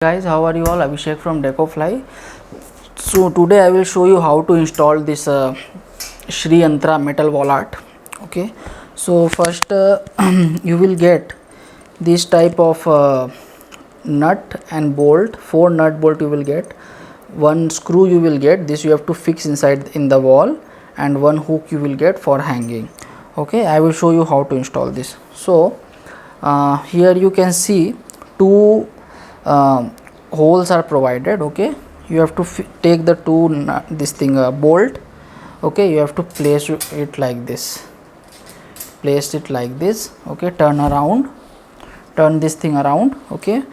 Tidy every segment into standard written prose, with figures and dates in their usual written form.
Guys, how are you all? Abhishek from Decofly. So today I will show you how to install this ShreeYantra metal wall art. Okay, so first you will get this type of nut and bolt. 4 nut bolt you will get, 1 screw you will get. This you have to fix inside in the wall, and 1 hook you will get for hanging. Okay, I will show you how to install this. So here you can see 2 holes are provided. Okay, you have to take the 2 this thing bolt. Okay, you have to place it like this, okay, turn this thing around. Okay,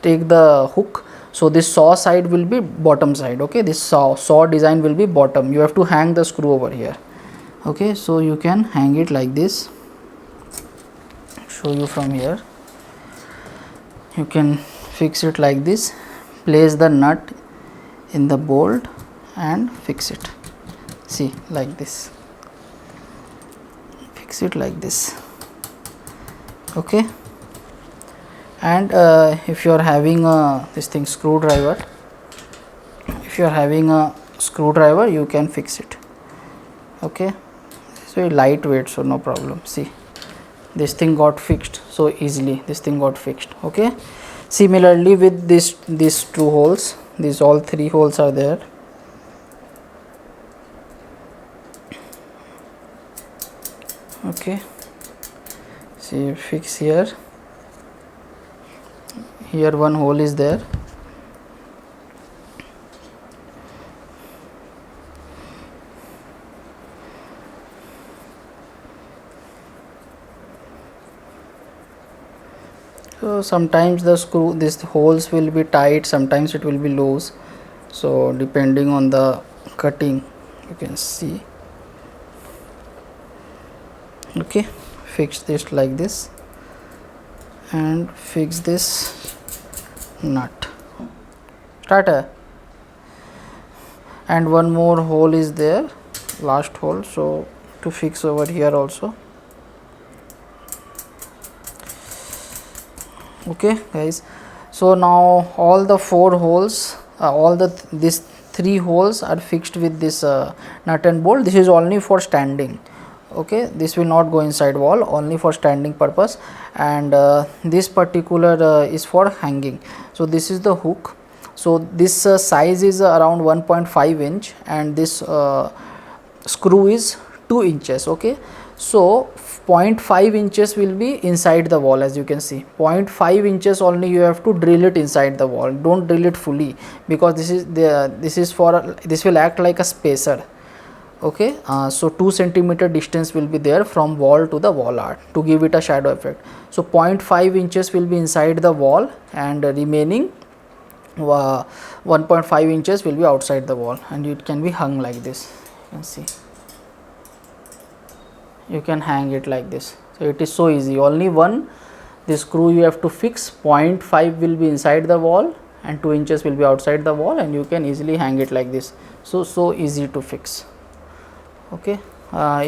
take the hook. So this saw side will be bottom side. Okay, this saw design will be bottom. You have to hang the screw over here. Okay, so you can hang it like this. Show you from here. You can fix it like this, place the nut in the bolt and fix it. See, like this, fix it like this. Okay, and if you are having this thing screwdriver, you can fix it. Okay, it's very lightweight, so no problem. See, this thing got fixed so easily. Okay, similarly with these 2 holes, these all 3 holes are there. Okay, see, fix here 1 hole is there. So sometimes these holes will be tight, sometimes it will be loose, so depending on the cutting, you can see. Okay, fix this like this and fix this nut. Start. And 1 more hole is there, last hole, so to fix over here also. Okay guys, so now all the 4 holes, these 3 holes are fixed with this nut and bolt. This is only for standing. Okay, this will not go inside wall, only for standing purpose, and this particular is for hanging. So this is the hook. So this size is around 1.5 inch, and this screw is 2 inches. Okay, so 0.5 inches will be inside the wall. As you can see, 0.5 inches only you have to drill it inside the wall. Don't drill it fully, because this will act like a spacer. Okay, so 2 centimeter distance will be there from wall to the wall art to give it a shadow effect. So 0.5 inches will be inside the wall, and remaining 1.5 inches will be outside the wall, and it can be hung like this. You can see, you can hang it like this. So it is so easy. Only this screw you have to fix. 0.5 will be inside the wall and 2 inches will be outside the wall, and you can easily hang it like this. So easy to fix. Okay,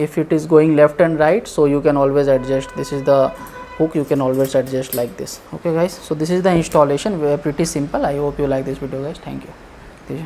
if it is going left and right, so you can always adjust. This is the hook, you can always adjust like this. Okay guys, so this is the installation. Pretty simple. I hope you like this video guys. Thank you.